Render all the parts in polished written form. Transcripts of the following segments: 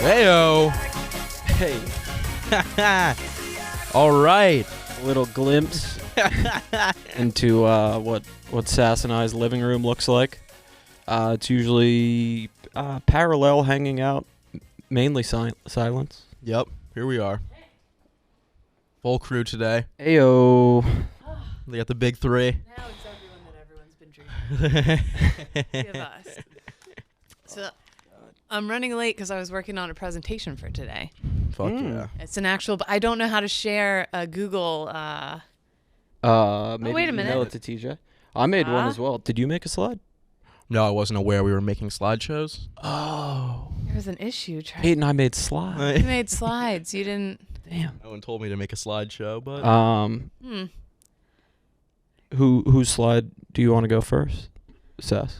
Heyo. Hey. All right. A little glimpse into what Sass and I's living room looks like. It's usually parallel, hanging out, mainly silence. Yep. Here we are. Full crew today. Ayo. They got the big three. Now it's everyone that everyone's been drinking. Give us. So I'm running late because I was working on a presentation for today. Fuck yeah. It's an actual, but I don't know how to share a Google. Maybe wait a minute. email it to TJ. I made one as well. Did you make a slide? No, I wasn't aware we were making slideshows. Oh. There was an issue. Kate and I made slides. You made slides. You didn't. Damn. No one told me to make a slideshow, but Whose slide do you want to go first? Sass.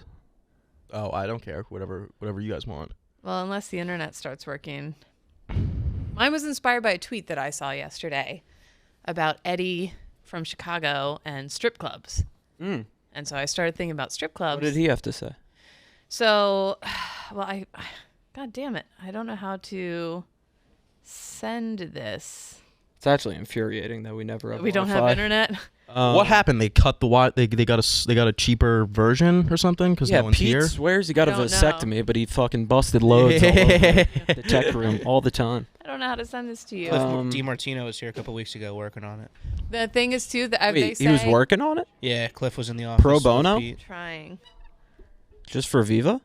oh, I don't care. Whatever you guys want. Well, unless the internet starts working. Mine was inspired by a tweet that I saw yesterday about Eddie from Chicago and strip clubs. And so I started thinking about strip clubs. What did he have to say? So, well, God damn it. I don't know how to send this. It's actually infuriating that we never have We don't have Wi-Fi. internet. What happened? They cut the wire. They got a cheaper version or something because no one's Pete here. swears he got a I don't vasectomy, but he fucking busted loads all over the tech room all the time. I don't know how to send this to you. Cliff DiMartino was here a couple weeks ago working on it. The thing is, too, that they Wait, say... he was working on it? Yeah, Cliff was in the office. Pro with bono? Pete. Trying. Just for Viva?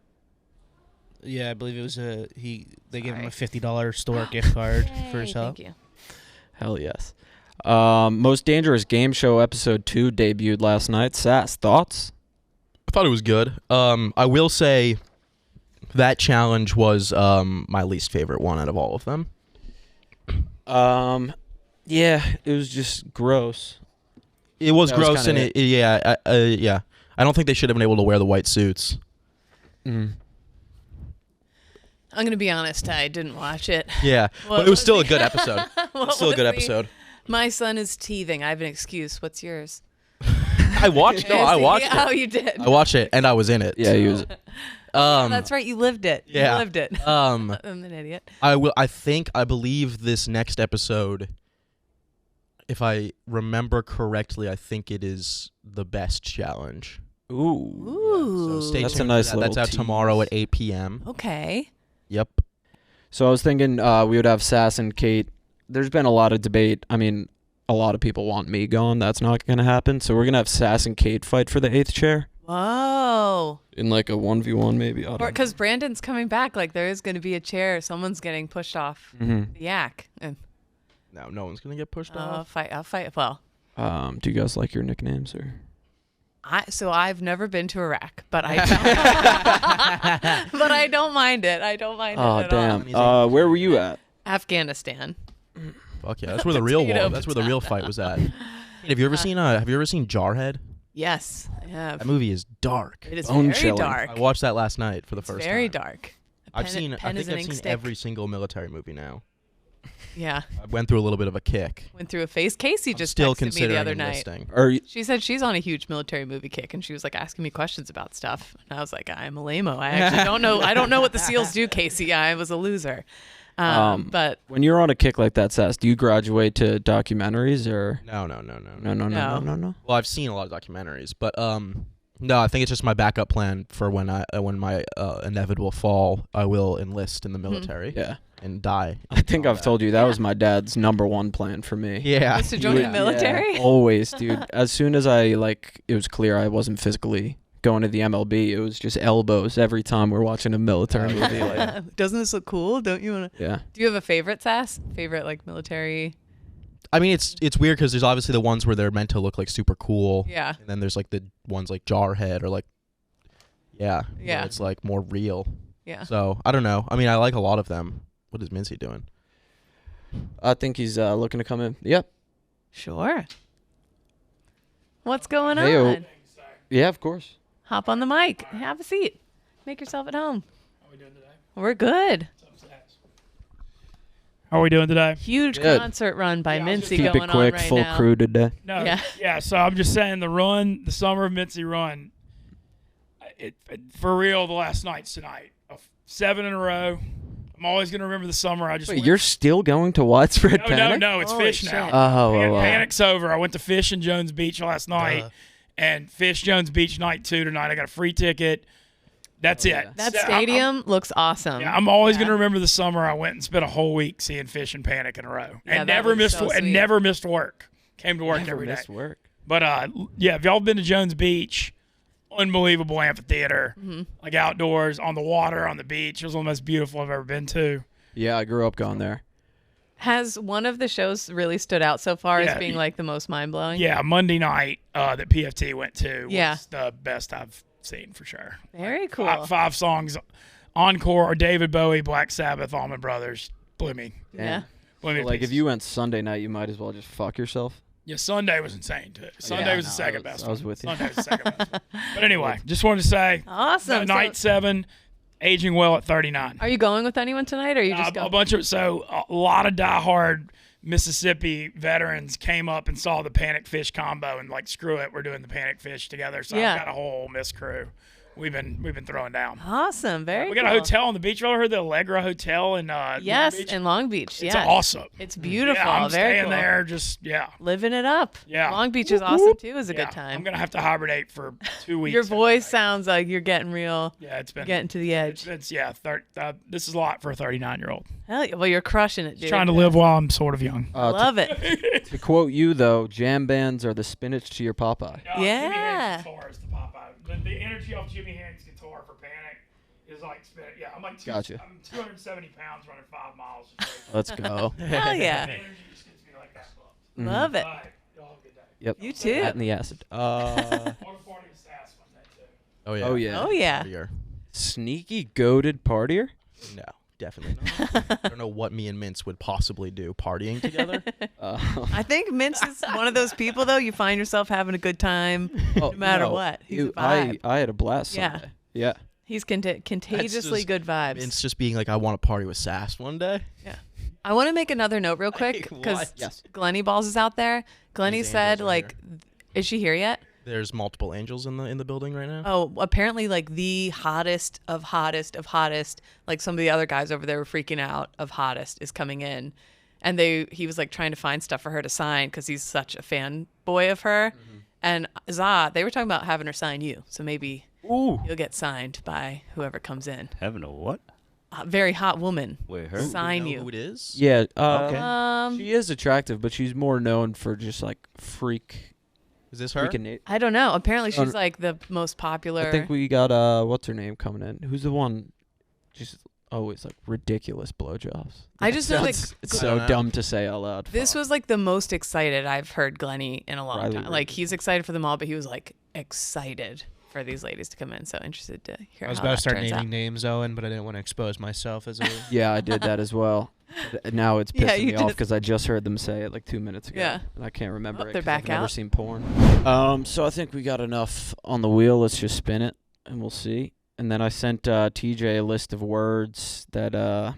Yeah, I believe it was they gave him a Sorry. $50 store gift card for his Yay, help. Thank you. Hell yes. Most Dangerous Game Show Episode 2 debuted last night. Sass, thoughts? I thought it was good. I will say that challenge was my least favorite one out of all of them. Yeah, it was just gross. It was That was gross, and kinda yeah. I don't think they should have been able to wear the white suits. I'm going to be honest. I didn't watch it. Yeah, What but it was was still a the- good episode. What It's still a was good the- episode. My son is teething. I have an excuse. What's yours? I watched. No, I watched Oh, it. you did. I watched it, and I was in it. Yeah, he was. That's right. You lived it. yeah. You lived it. Um, I'm an idiot. I believe this next episode, if I remember correctly, I think it is the best challenge. Ooh. Ooh. So stay That's a tuned. nice for that. That's little out tomorrow tease. at 8 p.m. Okay. Yep. So I was thinking we would have Sass and Kate. There's been a lot of debate. I mean, a lot of people want me gone. That's not going to happen. So we're going to have Sass and Kate fight for the 8th chair Whoa. in like a 1v1 maybe. I don't know. Because Brandon's coming back. Like, there is going to be a chair. Someone's getting pushed off the yak. And No one's gonna get pushed I'll off. fight. Well, Do you guys like your nicknames or? so I've never been to Iraq, but I but I don't mind it. I don't mind it Oh at all. damn. Where were you at? Afghanistan. Fuck yeah, that's where the real Potato, war. That's where the real fight was at. Have you ever seen Jarhead? Yes, I have. That movie is dark. It is Bone very chilling. dark. I watched that last night for the It's first very time. dark. I Pen think is I've an seen ink stick. every single military movie now. Yeah, I went through a little bit of a kick. went through a phase. Casey I'm just still texted me considering the other night. enlisting. Are you, She said she's on a huge military movie kick, and she was like asking me questions about stuff. And I was like, I'm a lame-o. I actually don't know. I don't know what the SEALs do, Casey. I was a loser. But when you're on a kick like that, Sass, do you graduate to documentaries or? No. No. Well, I've seen a lot of documentaries, but no, I think it's just my backup plan for when my inevitable fall, I will enlist in the military. Yeah. And die. I think I've told you that was my dad's #1 plan for me. Yeah. was to join the military. Yeah, always, dude. As soon as it was clear I wasn't physically going to the MLB, it was just elbows every time we're watching a military movie. Like, Doesn't this look cool? Don't you want to? yeah. Do you have a favorite, Sass? Favorite like military? I mean, it's weird because there's obviously the ones where they're meant to look like super cool. Yeah. And then there's like the ones like Jarhead or like, yeah. Yeah. It's like more real. Yeah. So I don't know. I mean, I like a lot of them. What is Mincy doing? I think he's looking to come in. Yep. Sure. What's going Heyo. on? Yeah, of course. Hop on the mic. Have a seat. Make yourself at home. How we doing today? We're good. How are we doing today? Huge Good. concert run by Yeah, I was Mincy just- Keep going it quick, on right full now. crew today. No, Yeah. yeah. So I'm just saying the summer of Mincy run. For real, the last night's tonight, 7 in a row. I'm always gonna remember the summer. I just Wait, went- you're still going to Widespread no, Panic? no, it's Holy Fish shit. now. Oh. Panic's over. I went to Fish in Jones Beach last night, Duh. and Fish Jones Beach night 2 tonight. I got a free ticket. That's it. yeah. That So stadium looks awesome. I'm always Yeah. gonna remember the summer I went and spent a whole week seeing Fish and Panic in a row, Yeah, and that never was missed so and sweet. never missed work. Came to work Never every day. missed work. But yeah, if y'all been to Jones Beach, unbelievable amphitheater, like outdoors, on the water, on the beach. It was one of the most beautiful I've ever been to. Yeah, I grew up going there. Has one of the shows really stood out so far Yeah. as being like the most mind blowing? Yeah, Monday night that PFT went to Yeah. was the best I've seen for sure. Very cool. Five songs, encore, or David Bowie, Black Sabbath, Allman Brothers. Blew me. Yeah. Blew me to Like, if pieces. you went Sunday night, you might as well just fuck yourself. Yeah, Sunday was insane too. Sunday was the second best. I was with you. Sunday was the second best. But anyway, just wanted to say, Awesome. night So, 7, aging well at 39. are you going with anyone tonight, or are you just A going? bunch of a lot of diehard Mississippi veterans came up and saw the Panic Fish combo and like, screw it, we're doing the Panic Fish together. So Yeah. I've got a whole Miss crew. We've been throwing down. Awesome. Very. We got a cool. hotel on the beach. You ever heard the Allegra Hotel in Yes, Long Beach? in Long Beach. It's yes. awesome. It's beautiful. Yeah, I'm Very staying cool. there. Just Living it up. Yeah. Long Beach is awesome too. Is a yeah. good time. I'm gonna have to hibernate for 2 weeks. Your voice sounds like you're getting real. Yeah, it's been Getting to the edge. It's this is a lot for a 39-year-old. Hell yeah. Well, you're crushing it, dude. Trying to live while I'm sort of young. Love it. To quote you, though, jam bands are the spinach to your Popeye. Yeah. Jimi Hendrix guitar is the Popeye. The energy off Jimi Hendrix guitar for Panic is like yeah. I'm like Gotcha. I'm 270 pounds running 5 miles. Let's go. Hell The yeah. energy just gets me like that. Love it. All right, y'all have a good day. Yep. You too. That and the acid. What a party with Sass one day too. Oh yeah. Oh, yeah. Oh yeah. Partier. Sneaky goated partier? No, definitely not. I don't know what me and Mince would possibly do partying together. I think Mince is one of those people though. You find yourself having a good time Oh, no matter no. what. He's You- a vibe. I had a blast Yeah. Sunday. Yeah. He's contagiously just- good vibes. Mince just being like, I want to party with Sass one day. I want to make another note real quick Like, because what? Yes. Glenny Balls is out there. Glenny These said, angels are like, is she here yet? There's multiple angels in the building right now. Oh, apparently, like the hottest of hottest of hottest. Like some of the other guys over there were freaking out. Of hottest is coming in, and he was like trying to find stuff for her to sign because he's such a fanboy of her. And they were talking about having her sign you, so maybe Ooh. you'll get signed by whoever comes in. Having a what? A very hot woman. Wait, her? Sign Do we you. know who it is? Yeah. Okay. She is attractive, but she's more known for just like freaking Is this her? I don't know. Apparently, Oh, she's like the most popular. I think we got what's her name coming in? Who's the one? Just always like ridiculous blowjobs. I just know that It's I so don't know. dumb to say out loud. this Fuck. was like the most excited I've heard Glenny in a long Riley time. Reid Like is he's excited for them all, but he was like excited for these ladies to come in. So interested to hear I was how about to that start turns naming out. names, Owen, but I didn't want to expose myself as a. Yeah, I did that as well. Now it's Yeah, pissing you me off just- because I just heard them say it like 2 minutes ago. Yeah. And I can't remember Oh, it they're 'cause back I've never out. seen porn. So I think we got enough on the wheel. Let's just spin it and we'll see. And then I sent TJ a list of words that are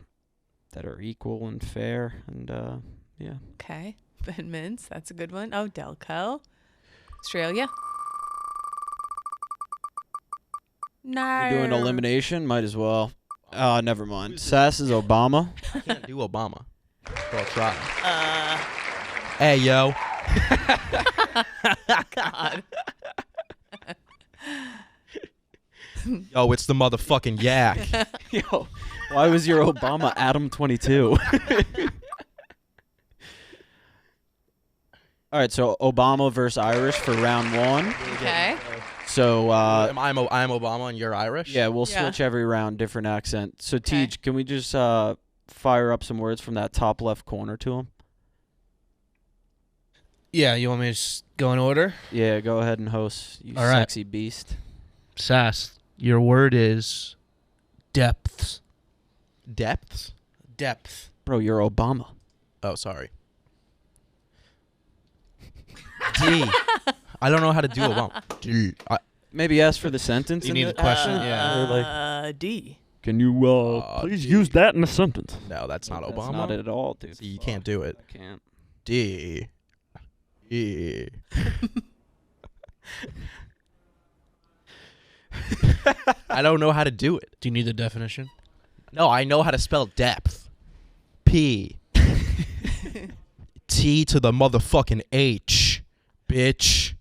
equal and fair. And yeah. Okay. Ben Mintz, that's a good one. Oh, Delco. Australia. No. We're doing elimination. Might as well. Never mind. Sass is Obama. I can't do Obama. But I'll try. Hey, yo. God. Yo, it's the motherfucking yak. Yo, why was your Obama Adam 22? All right, so Obama versus Irish for round one. Okay. So I'm Obama and you're Irish? yeah, we'll Yeah. switch every round, different accent. So Okay. Tej, can we just fire up some words from that top left corner to him? Yeah, you want me to just go in order? Yeah, go ahead and host, you All right. sexy beast. Sass, your word is depths. Depths? Depth. Bro, you're Obama. Oh, sorry. D. I don't know how to do Obama. D. Maybe ask for the sentence. You in need the- a question? Yeah. Or like, D. can you please use that in a sentence? No, that's not That's Obama. not it at all, dude. See, you can't do it. I can't. D. E. I don't know how to do it. Do you need the definition? No, I know how to spell depth. P. T to the motherfucking H, bitch.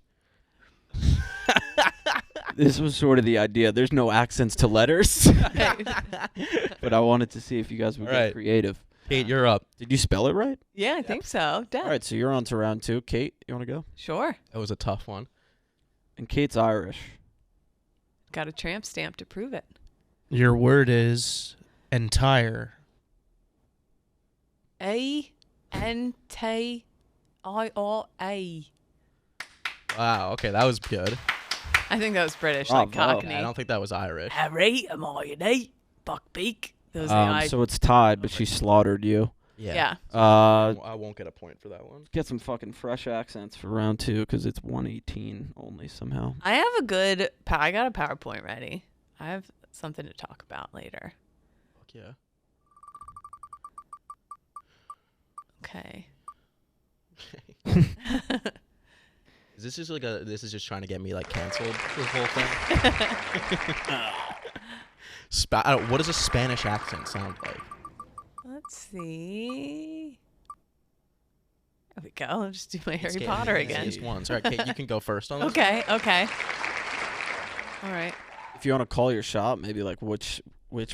This was sort of the idea. There's no accents to letters. But I wanted to see if you guys would get creative. Kate, you're up. Did you spell it right? Yeah, I think so. Duh. All right, so you're on to round 2. Kate, you want to go? Sure. That was a tough one. And Kate's Irish. Got a tramp stamp to prove it. Your word is entire. A-N-T-I-R-A. Wow, okay, that was good. I think that was British, like Bravo. Cockney. I don't think that was Irish. Harry, am I an eight? Buckbeak. Those are the I. So it's tied, but she slaughtered you. Yeah. I won't get a point for that one. Get some fucking fresh accents for round 2 because it's 118 only somehow. I have a good. I got a PowerPoint ready. I have something to talk about later. Fuck yeah. Okay. Is this just like this is just trying to get me like canceled, this whole thing? What does a Spanish accent sound like? Let's see. There we go. I'll just do my Harry Let's get Potter the again. easiest ones. All right, Kate, you can go first on this. Okay. Okay. All right. If you want to call your shot, maybe like which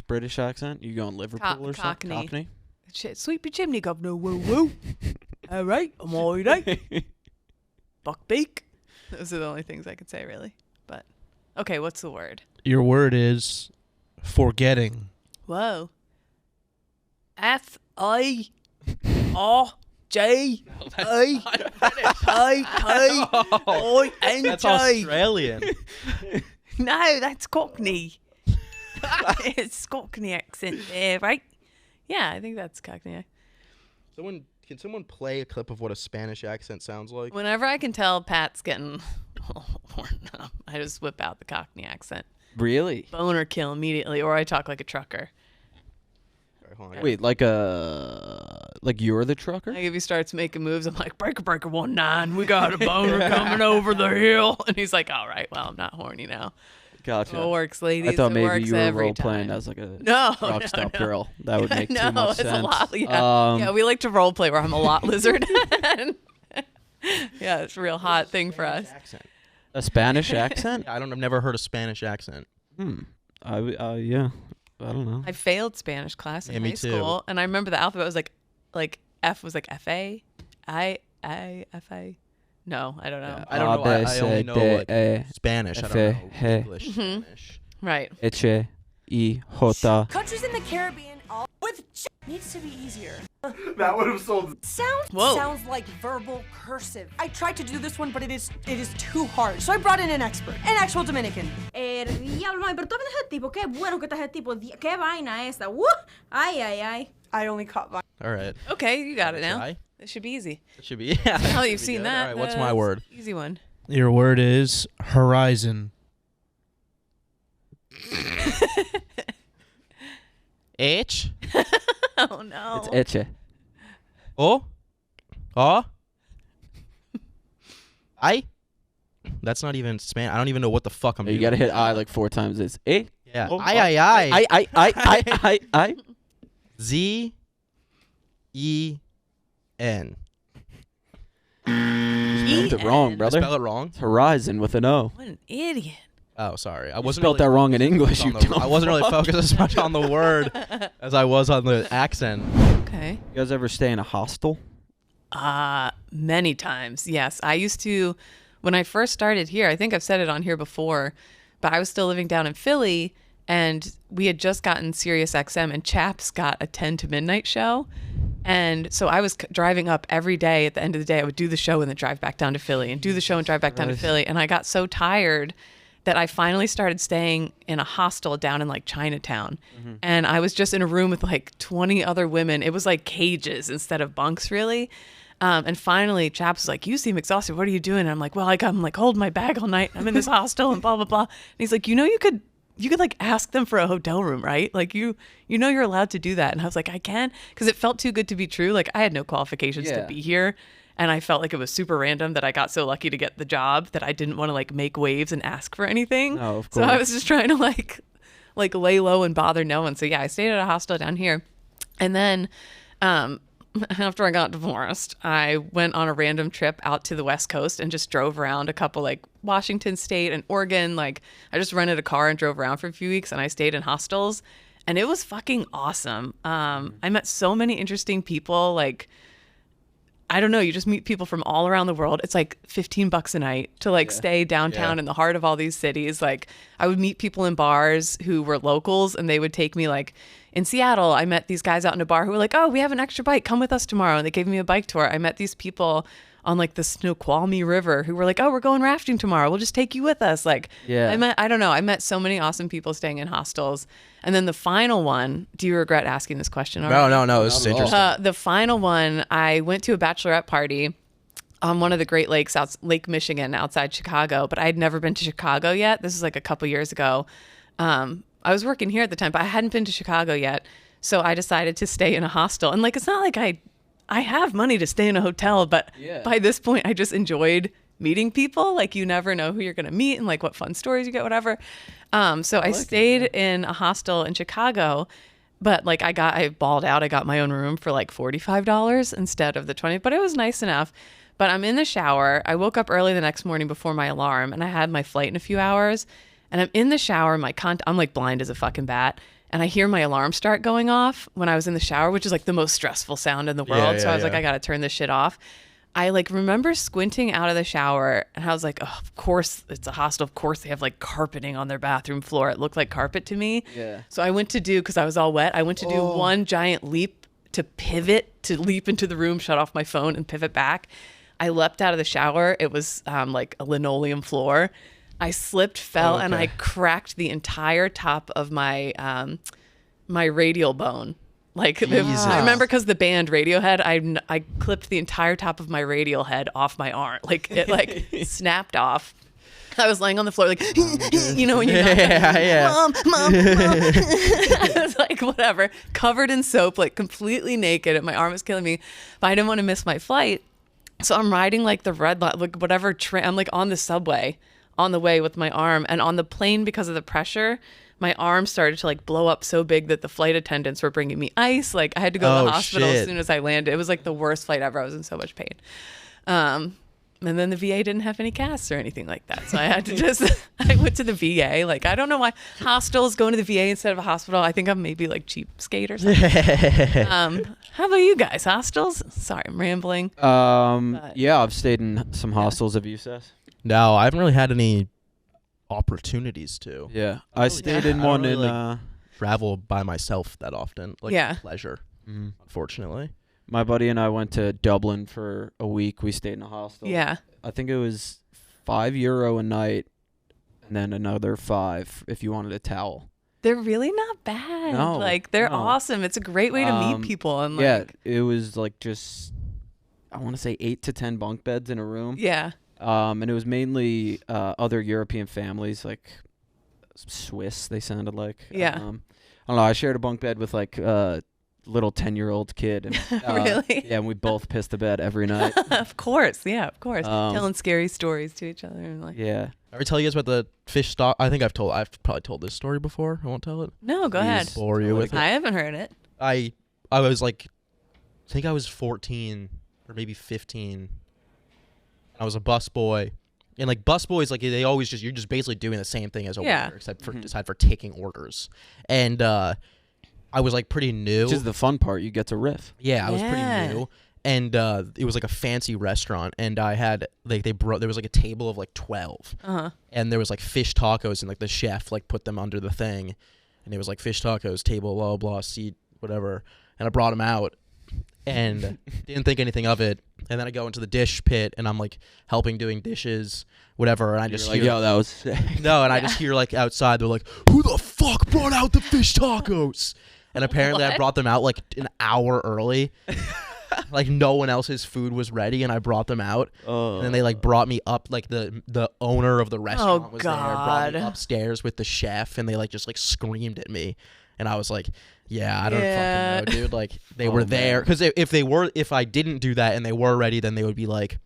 British accent? You going Liverpool or something? Cockney. Cockney? Shit, sweep your chimney, governor. Woo woo. All right. I'm all right. Buckbeak. Those are the only things I could say, really. But okay, what's the word? Your word is forgetting. Whoa. F-I-R-J-A-I-K. That's Australian. No, that's Cockney. It's Cockney accent there, right? Yeah, I think that's Cockney. Can someone play a clip of what a Spanish accent sounds like? Whenever I can tell Pat's getting horned up, I just whip out the Cockney accent. Really? Boner kill immediately, or I talk like a trucker. Right, hold on, Wait, like you're the trucker? Like if he starts making moves, I'm like, breaker, 19, we got a boner coming over the hill. And he's like, all right, well, I'm not horny now. Gotcha. It works, ladies. I thought it maybe works you were every role playing time. as like a No, rock stop no. girl. That would make no, too much it's sense. a lot. Yeah. Yeah, we like to role play where I'm a lot lizard. Yeah, it's a real hot thing for us. Accent. A Spanish accent? Yeah, I've never heard a Spanish accent. Yeah. I don't know. I failed Spanish class in Yeah, me high too. school, and I remember the alphabet was like F was like F-A, I, F-A. No, I don't know. Yeah, I don't know. I only know like Spanish. I don't know English. Spanish. Right. Eche y jota. Countries in the Caribbean all with needs to be easier. That would have sold. Whoa. Sounds like verbal cursive. I tried to do this one, but it is too hard. So I brought in an expert, an actual Dominican. Diablo, pero tú ese tipo, qué bueno que está ese tipo, qué vaina esa, ay, ay, ay. I only caught one. All right. Okay, you got it now. Try? It should be easy. It should be. Yeah. Oh, Should you've be seen good. that. All right. What's my That's word? Easy one. Your word is horizon. H. Oh no. It's eche. O. O. I. That's not even Spanish. I don't even know what the fuck I'm doing. You gotta hit I like 4 times. It's eh. Yeah. Oh, I. Z. E. N. You spelled it wrong, brother. Spell it wrong. It's horizon with an O. What an idiot. Oh, sorry. I You wasn't spelled really that wrong in English. on You the- dumb I wasn't really fuck. focused as much on the word as I was on the accent. Okay. You guys ever stay in a hostel? Many times. Yes. I used to, when I first started here, I think I've said it on here before, but I was still living down in Philly and we had just gotten Sirius XM and Chaps got a 10 to midnight show. And so I was driving up every day. At the end of the day, I would do the show and then drive back down to Philly and do the show and drive back down to Philly. And I got so tired that I finally started staying in a hostel down in like Chinatown. And I was just in a room with like 20 other women. It was like cages instead of bunks, really. And finally, Chaps was like, "You seem exhausted. What are you doing?" And I'm like, "Well, I'm like holding my bag all night. I'm in this hostel and blah, blah, blah." And he's like, "You know, you could like ask them for a hotel room, right? Like you know, you're allowed to do that." And I was like, "I can," because it felt too good to be true. Like I had no qualifications to Yeah. be here. And I felt like it was super random that I got so lucky to get the job that I didn't want to like make waves and ask for anything. No, of So I course. was just trying to like like lay low and bother no one. So yeah, I stayed at a hostel down here. And then after I got divorced, I went on a random trip out to the West Coast and just drove around a couple, like Washington State and Oregon. Like I just rented a car and drove around for a few weeks, and I stayed in hostels, and it was fucking awesome. I met so many interesting people. Like, I don't know, you just meet people from all around the world. It's like $15 a night to like stay downtown in the heart of all these cities. Like I would meet people in bars who were locals, and they would take me, like in Seattle, I met these guys out in a bar who were like, oh, we have an extra bike, come with us tomorrow. And they gave me a bike tour. I met these people on like the Snoqualmie River who were like, oh, we're going rafting tomorrow, we'll just take you with us. Like I met so many awesome people staying in hostels. And then the final one, do you regret asking this question already? No, this is interesting. The final one, I went to a bachelorette party on one of the Great Lakes, Lake Michigan, outside Chicago, but I had never been to Chicago yet. This was like a couple years ago. I was working here at the time, but I hadn't been to Chicago yet. So I decided to stay in a hostel. And like, it's not like I have money to stay in a hotel, but by this point I just enjoyed meeting people. Like you never know who you're going to meet and like what fun stories you get, whatever. So I stayed in a hostel in Chicago, but like I balled out. I got my own room for like $45 instead of the $20, but it was nice enough. But I'm in the shower. I woke up early the next morning before my alarm, and I had my flight in a few hours. And I'm in the shower, I'm like blind as a fucking bat. And I hear my alarm start going off when I was in the shower, which is like the most stressful sound in the world. So I was like, I got to turn this shit off. I like remember squinting out of the shower, and I was like, oh, of course it's a hostel. Of course they have like carpeting on their bathroom floor. It looked like carpet to me. Yeah. So I went to do, because I was all wet, I went to do one giant leap to pivot, to leap into the room, shut off my phone and pivot back. I leapt out of the shower. It was like a linoleum floor. I slipped, fell, and I cracked the entire top of my my radial bone. Like I remember, because the band Radiohead, I clipped the entire top of my radial head off my arm. Like it like snapped off. I was laying on the floor like, you know, when you're mom. I was like, whatever, covered in soap, like completely naked, and my arm was killing me. But I didn't want to miss my flight, so I'm riding like the red line, like whatever train. I'm like on the subway on the way with my arm, and on the plane, because of the pressure, my arm started to like blow up so big that the flight attendants were bringing me ice. Like I had to go to the hospital as soon as I landed. It was like the worst flight ever. I was in so much pain. And then the VA didn't have any casts or anything like that. So I had to I went to the VA. Like, I don't know why hostels going to the VA instead of a hospital. I think I'm maybe like cheapskate or something. How about you guys? Hostels? Sorry, I'm rambling. Yeah, I've stayed in some hostels. Have you, Seth? No, I haven't really had any opportunities to. Yeah, I stayed in one really, in travel by myself that often. Like pleasure, unfortunately. My buddy and I went to Dublin for a week. We stayed in a hostel. Yeah. I think it was €5 a night, and then another $5 if you wanted a towel. They're really not bad. No, like they're awesome. It's a great way to meet people. And like, yeah, it was like just, I want to say 8 to 10 bunk beds in a room. Yeah. And it was mainly other European families, like Swiss, they sounded like. Yeah. I don't know. I shared a bunk bed with like a little 10-year-old kid. And, really? Yeah, and we both pissed the bed every night. Of course. Yeah, of course. Telling scary stories to each other. And like, yeah. Ever tell you guys about the fish stock? I think I've probably told this story before. I won't tell it. No, go ahead. Bore you with it. I haven't heard it. I was like, I think I was 14 or maybe 15. I was a busboy, and like busboys, like they always you're just basically doing the same thing as a waiter, except for taking orders. And I was like pretty new. Which is the fun part. You get to riff. Yeah, I was pretty new, and it was like a fancy restaurant, and I had like there was like a table of like 12, and there was like fish tacos, and like the chef like put them under the thing, and it was like fish tacos, table, blah blah, seat, whatever, and I brought them out. And didn't think anything of it, and then I go into the dish pit, and I'm like helping doing dishes, whatever, and I just hear, yo, that was sick. No, and I just hear like outside, they're like, who the fuck brought out the fish tacos? And apparently I brought them out like an hour early. Like no one else's food was ready, and I brought them out, and then they like brought me up, like the owner of the restaurant was there, brought me upstairs with the chef, and they like just like screamed at me, and I was like, yeah, I don't fucking know, dude. Like they were there, because if I didn't do that and they were ready, then they would be like,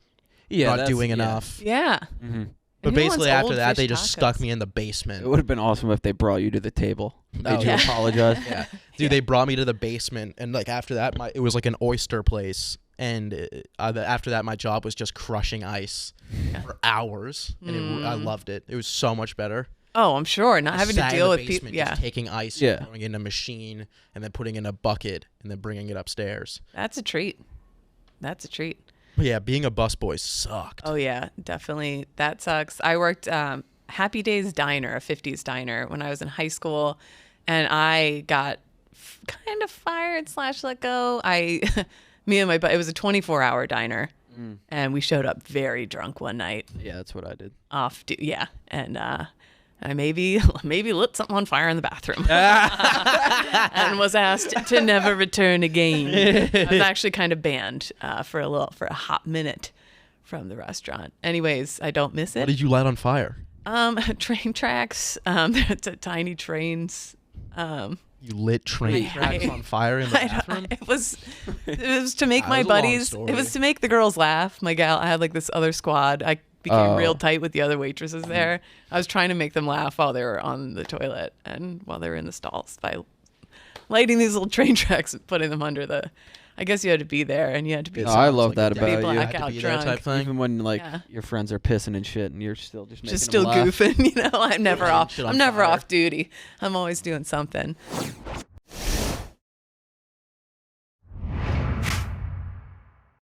not doing enough. Yeah. Mm-hmm. But Who basically wants after old that, fish they just stuck tacos? me in the basement. It would have been awesome if they brought you to the table. Made you yeah. apologize. Yeah, dude, they brought me to the basement, and like after that, it was like an oyster place, and after that, my job was just crushing ice for hours, and I loved it. It was so much better. Oh, I'm sure. Not having to Sat in deal the with people. basement, Yeah, just taking ice, Yeah. and throwing it in a machine, and then putting it in a bucket, and then bringing it upstairs. that's a treat. That's a treat. But yeah, being a busboy sucked. Oh yeah, definitely. That sucks. I worked Happy Days Diner, a 50s diner, when I was in high school, and I got kind of fired / let go. Me and my buddy, it was a 24-hour diner, and we showed up very drunk one night. Yeah, that's what I did. And I maybe lit something on fire in the bathroom and was asked to never return again. I was actually kind of banned for a hot minute from the restaurant. Anyways, I don't miss What it. did you light on fire? Train tracks, tiny trains. You lit train tracks on fire in the bathroom? It was to make That my was a long buddies. story. It was to make the girls laugh. I had like this other squad. I became real tight with the other waitresses there. I was trying to make them laugh while they were on the toilet and while they were in the stalls by lighting these little train tracks and putting them under the. I guess you had to be there and you had to be. No, I love that be about you. blackout be there drunk. type thing. Even when like Yeah. your friends are pissing and shit, and you're still just making Just them still laugh. goofing, I'm never off. Shit on I'm never fire. off duty. I'm always doing something.